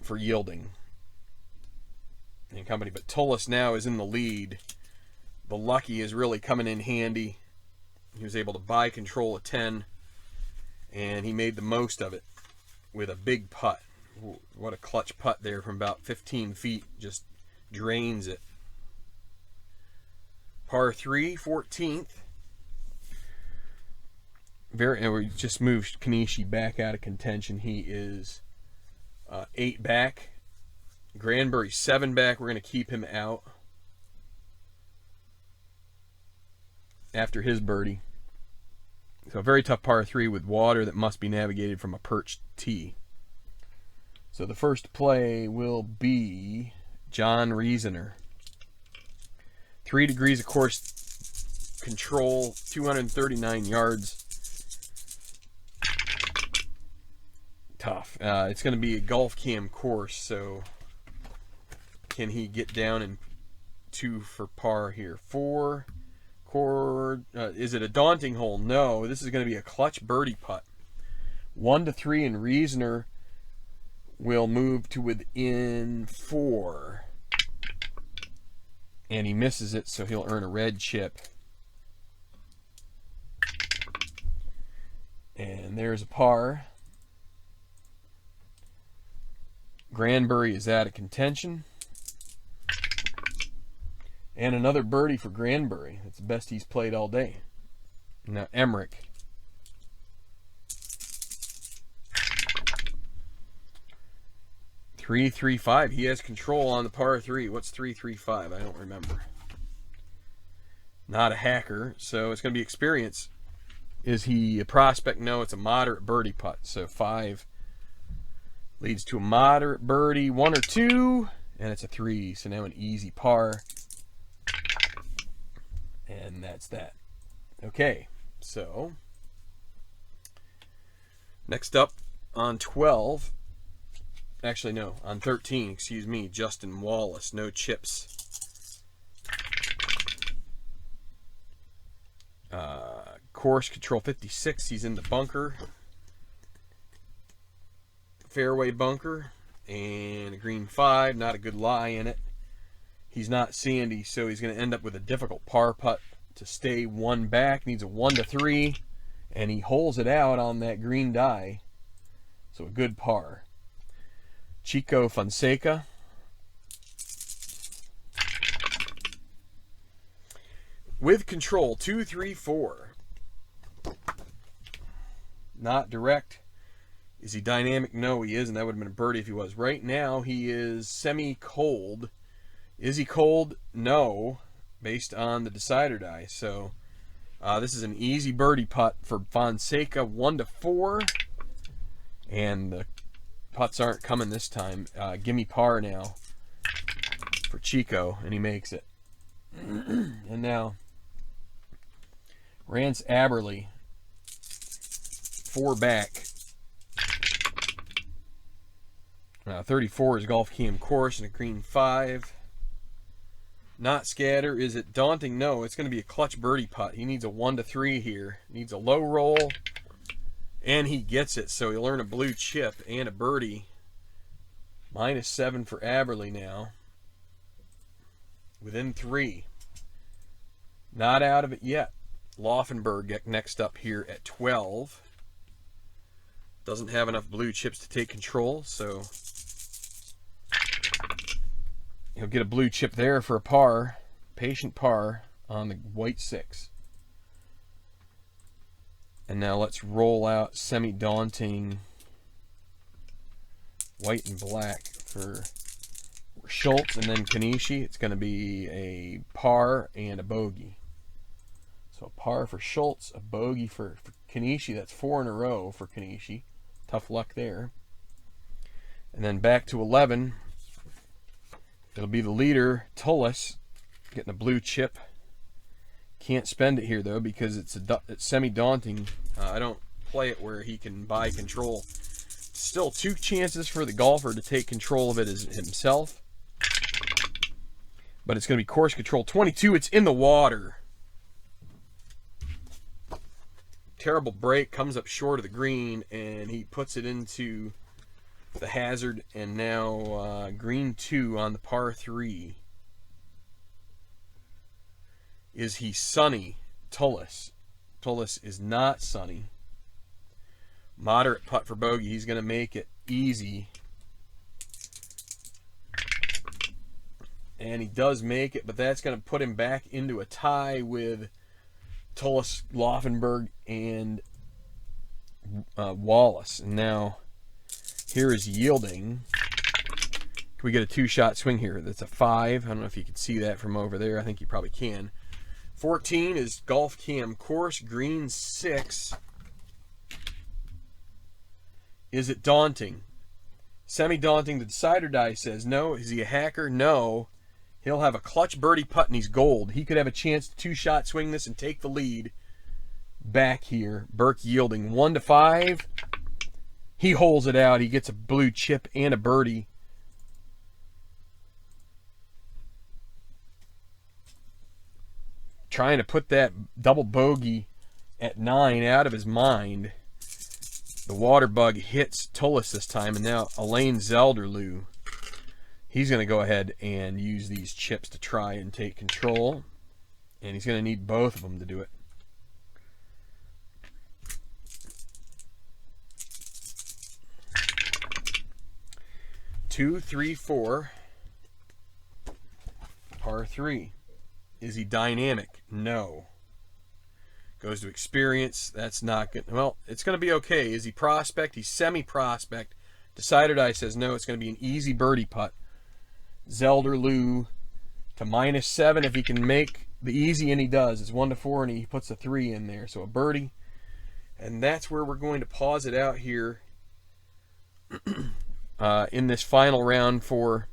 for Yielding and company. But Tullis now is in the lead. The Lucky is really coming in handy. He was able to buy control of 10, and he made the most of it with a big putt. What a clutch putt there from about 15 feet. Just drains it. Par 3, 14th. And we just moved Kanishi back out of contention. He is 8 back. Granbury 7 back. We're going to keep him out after his birdie. So a very tough par 3 with water that must be navigated from a perched tee. So the first play will be John Reasoner. 3 degrees of course control, 239 yards. Tough. It's going to be a golf cam course, so can he get down in 2 for par here? 4. Is it a daunting hole? No. This is going to be a clutch birdie putt. 1 to 3, and Reasoner will move to within 4. And he misses it, so he'll earn a red chip. And there's a par. Granbury is out of contention. And another birdie for Granbury. That's the best he's played all day. Now Emmerich. 3-3-5. He has control on the par 3. What's 3-3-5? I don't remember. Not a hacker, so it's going to be experience. Is he a prospect? No, it's a moderate birdie putt. So 5 leads to a moderate birdie, 1 or 2, and it's a 3. So now an easy par. And that's that. Okay, so next up on 12. Actually, no, on 13, excuse me, Justin Wallace, no chips. Course control 56, he's in the bunker. Fairway bunker, and a green 5, not a good lie in it. He's not sandy, so he's going to end up with a difficult par putt to stay 1 back. Needs a 1 to 3, and he holes it out on that green die. So a good par. Chico Fonseca. With control, 2-3-4. Not direct. Is he dynamic? No, he isn't. That would have been a birdie if he was. Right now, he is semi-cold. Is he cold? No, based on the decider die. So this is an easy birdie putt for Fonseca, 1 to 4. And the putts aren't coming this time. Gimme par now for Chico, and he makes it. And now Rance Aberley, 4 back. 34 is Golf Cam course and a green 5. Not scatter. Is it daunting? No, it's going to be a clutch birdie putt. He needs a 1 to 3 here. Needs a low roll, and he gets it. So he'll earn a blue chip and a birdie. -7 for Aberley now. Within 3. Not out of it yet. Laufenberg next up here at 12. Doesn't have enough blue chips to take control, so he'll get a blue chip there for a par. Patient par on the white 6. And now let's roll out semi-daunting white and black for Schultz, and then Kanishi. It's going to be a par and a bogey. So a par for Schultz, a bogey for Kanishi. That's 4 in a row for Kanishi. Tough luck there. And then back to 11. It'll be the leader, Tullis, getting a blue chip. Can't spend it here, though, because it's semi-daunting. I don't play it where he can buy control. Still 2 chances for the golfer to take control of it as himself. But it's going to be course control 22. It's in the water. Terrible break, comes up short of the green, and he puts it into the hazard. And now green 2 on the par 3. Is he sunny? Tullis. Tullis is not sunny. Moderate putt for bogey. He's going to make it easy. And he does make it, but that's going to put him back into a tie with Tullis, Laufenberg, and Wallace. And now here is Yielding. Can we get a 2-shot swing here? That's a 5. I don't know if you can see that from over there. I think you probably can. 14 is Golf Cam course, green 6. Is it daunting? Semi-daunting. The decider die says no. Is he a hacker? No. He'll have a clutch birdie putt and he's gold. He could have a chance to 2-shot swing this and take the lead back here. Burke Yielding, 1 to 5. He holes it out. He gets a blue chip and a birdie. Trying to put that double bogey at 9 out of his mind. The water bug hits Tullis this time, and now Alain Zelderloo. He's going to go ahead and use these chips to try and take control. And he's going to need both of them to do it. Two, 3, 4. Par 3. Is he dynamic? No. Goes to experience. That's not good. Well, it's going to be okay. Is he prospect? He's semi-prospect. Decider die says no, it's going to be an easy birdie putt. Zelderloo to -7 if he can make the easy, and he does. It's 1-4, and he puts a 3 in there, so a birdie. And that's where we're going to pause it out here in this final round for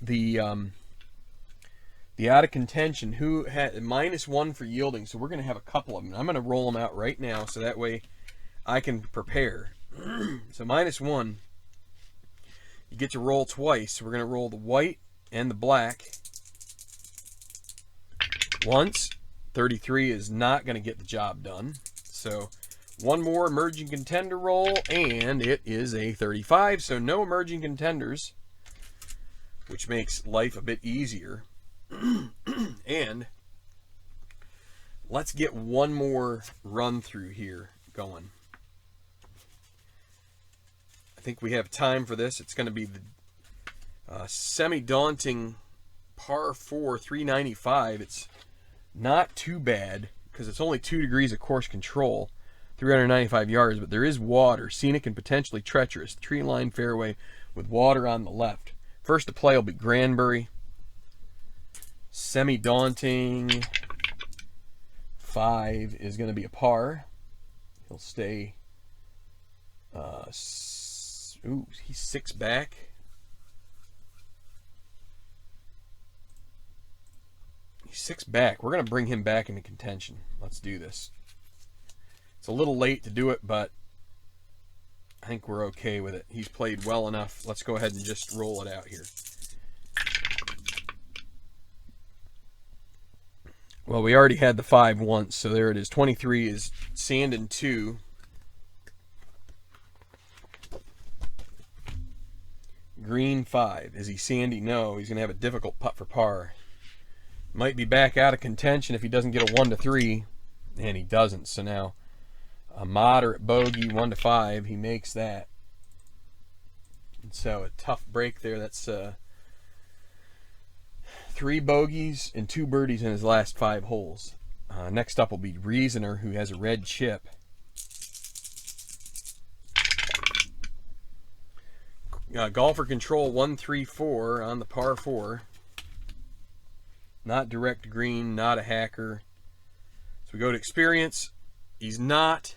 the out of contention, who had -1 for yielding. So we're going to have a couple of them. I'm going to roll them out right now so that way I can prepare. So -1, you get to roll twice. So we're going to roll the white and the black once. 33 is not going to get the job done. So one more emerging contender roll, and it is a 35. So no emerging contenders, which makes life a bit easier. And let's get one more run through here going. I think we have time for this. It's going to be the semi-daunting par 4 395. It's not too bad because it's only 2 degrees of course control, 395 yards, but there is water, scenic and potentially treacherous, tree-lined fairway with water on the left. First to play will be Granbury. Semi-daunting 5 is going to be a par. He'll stay. He's 6 back. He's 6 back. We're going to bring him back into contention. Let's do this. It's a little late to do it, but I think we're okay with it. He's played well enough. Let's go ahead and just roll it out here. Well, we already had the 5 once, so there it is. 23 is sand and 2. Green 5. Is he sandy? No. He's going to have a difficult putt for par. Might be back out of contention if he doesn't get a 1-3, and he doesn't. So now a moderate bogey, 1-5. He makes that. And so a tough break there. That's 3 bogeys and 2 birdies in his last 5 holes. Next up will be Reasoner, who has a red chip. Golfer control 1-3-4 on the par 4. Not direct green, not a hacker. So we go to experience. He's not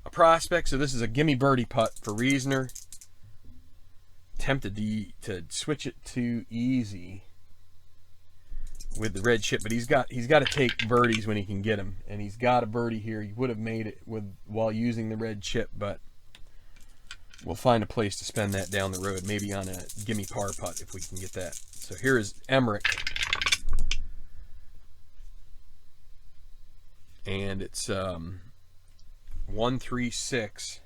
a prospect, so this is a gimme birdie putt for Reasoner. Tempted to switch it to easy with the red chip, but he's got to take birdies when he can get them, and he's got a birdie here. He would have made it while using the red chip, but we'll find a place to spend that down the road, maybe on a gimme par putt if we can get that. So here is Emmerich, and it's 1-3-6.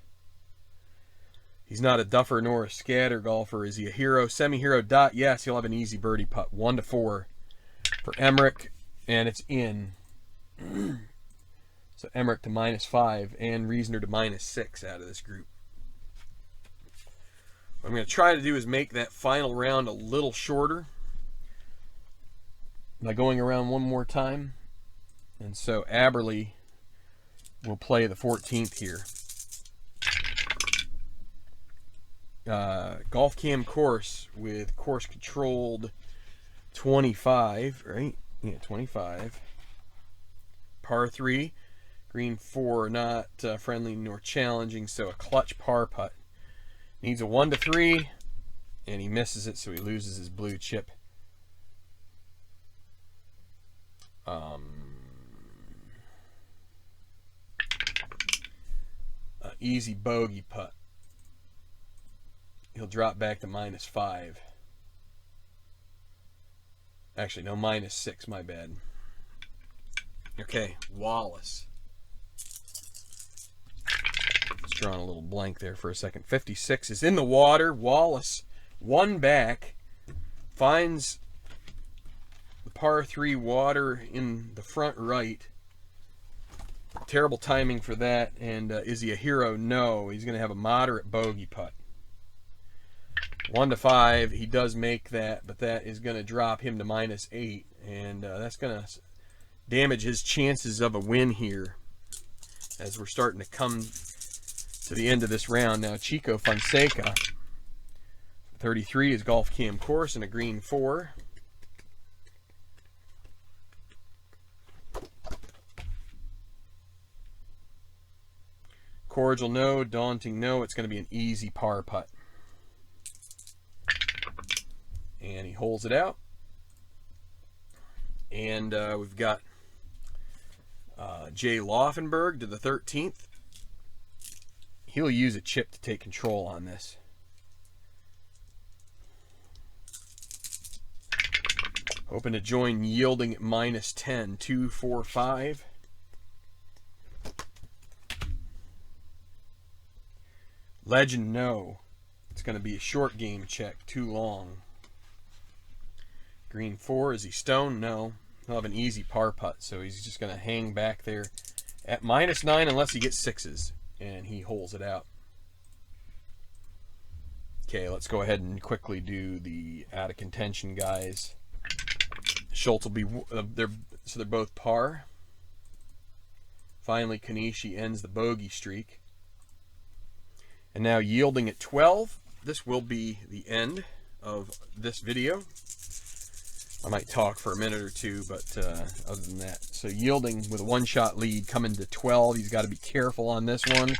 He's not a duffer nor a scatter golfer. Is he a hero? Semi-hero dot. Yes, he'll have an easy birdie putt. 1-4 for Emmerich, and it's in. So Emmerich to -5 and Reasoner to -6 out of this group. What I'm going to try to do is make that final round a little shorter by going around one more time. And so Aberley will play the 14th here. Golf Cam course with course controlled 25, right? Yeah, 25. Par 3, green 4, not friendly nor challenging, so a clutch par putt. Needs a 1-3, and he misses it, so he loses his blue chip. Easy bogey putt. He'll drop back to -5. Actually, no, -6, my bad. Okay, Wallace. Just drawing a little blank there for a second. 56 is in the water. Wallace, 1 back, finds the par 3 water in the front right. Terrible timing for that. And is he a hero? No. He's going to have a moderate bogey putt. 1-5. He does make that, but that is going to drop him to -8, and that's going to damage his chances of a win here, as we're starting to come to the end of this round. Now Chico Fonseca, 33, is golf cam course and a green 4. Cordial no, daunting no. It's going to be an easy par putt. And he holds it out. And we've got Jay Laufenberg to the 13th. He'll use a chip to take control on this. Hoping to join yielding at -10, 2, 4, 5. Legend, no. It's going to be a short game check, too long. Green 4, is he stoned? No. He'll have an easy par putt, so he's just going to hang back there at -9 unless he gets 6s, and he holes it out. Okay, let's go ahead and quickly do the out of contention guys. Schultz will be, they're both par. Finally, Kanishi ends the bogey streak. And now yielding at 12. This will be the end of this video. I might talk for a minute or two, but other than that. So yielding with a 1-shot lead, coming to 12. He's got to be careful on this one.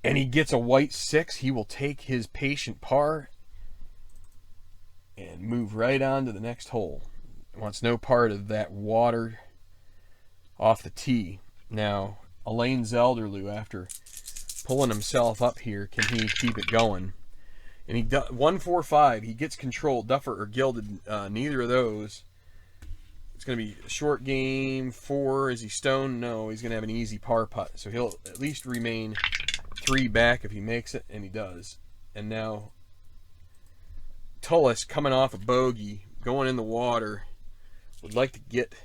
And he gets a white 6. He will take his patient par and move right on to the next hole. Wants no part of that water off the tee. Now, Alain Zelderloo, after pulling himself up here, can he keep it going? And he 1-4-5. He gets control. Duffer or Gilded, neither of those. It's going to be a short game. 4. Is he stoned? No. He's going to have an easy par putt. So he'll at least remain 3 back if he makes it, and he does. And now Tullis, coming off a bogey, going in the water, would like to get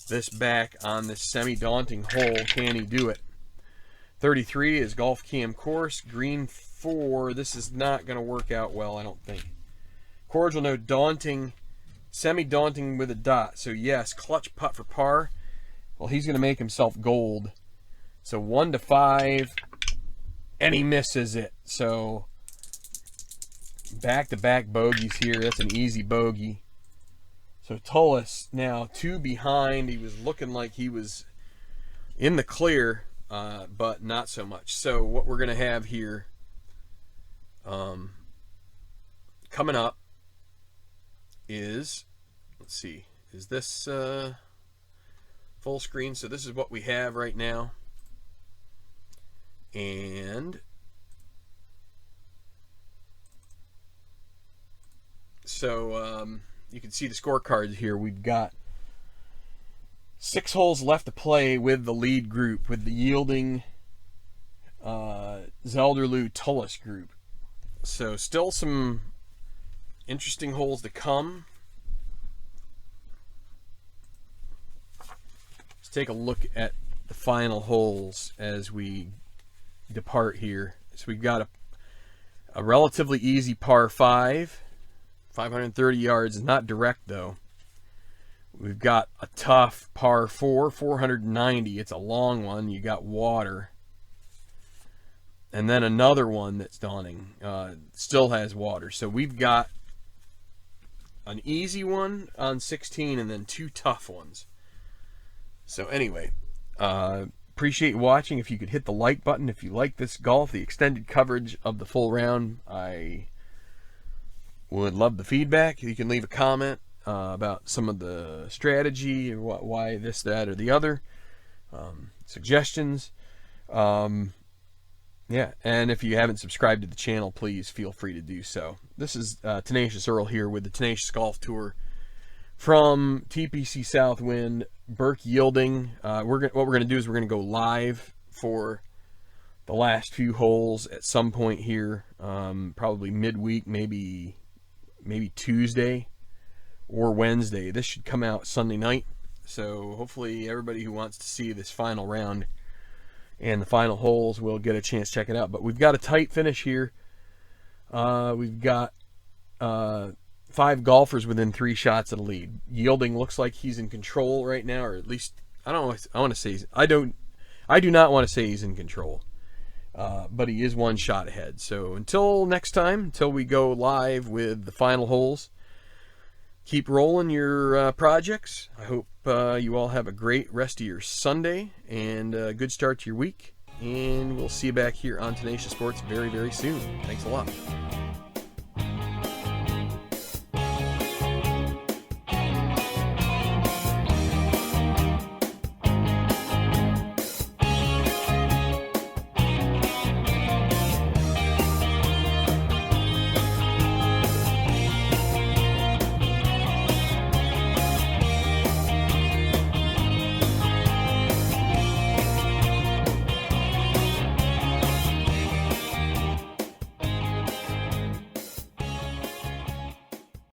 this back on this semi-daunting hole. Can he do it? 33 is golf cam course. Green 4. This is not going to work out well, I don't think. Cordial no, daunting, semi-daunting with a dot. So yes, clutch putt for par. Well, he's going to make himself gold. So 1-5, and he misses it. So back-to-back bogeys here. That's an easy bogey. So Tullis now 2 behind. He was looking like he was in the clear, but not so much. So what we're going to have here coming up is, let's see, is this full screen? So this is what we have right now. And so you can see the scorecards here. We've got 6 holes left to play with the lead group, with the yielding Zelderloo Tullis group. So still some interesting holes to come. Let's take a look at the final holes as we depart here. So we've got a relatively easy par 5. 530 yards, not direct though. We've got a tough par 4, 490. It's a long one. You got water. And then another one that's daunting. Still has water. So we've got an easy one on 16 and then 2 tough ones. So anyway, appreciate watching. If you could hit the like button if you like this golf, the extended coverage of the full round. I would love the feedback. You can leave a comment about some of the strategy, or why this, that, or the other. Suggestions. Yeah, and if you haven't subscribed to the channel, please feel free to do so. This is Tenacious Earl here with the Tenacious Golf Tour from TPC Southwind, Burke Yielding. What we're going to do is we're going to go live for the last few holes at some point here, probably midweek, maybe Tuesday or Wednesday. This should come out Sunday night, so hopefully everybody who wants to see this final round and the final holes will get a chance to check it out. But we've got a tight finish here. We've got 5 golfers within 3 shots of the lead. Yielding looks like he's in control right now, or at least I do not want to say he's in control. but he is one shot ahead. So until next time, until we go live with the final holes, keep rolling your projects. I hope you all have a great rest of your Sunday and a good start to your week. And we'll see you back here on Tenacious Sports very, very soon. Thanks a lot.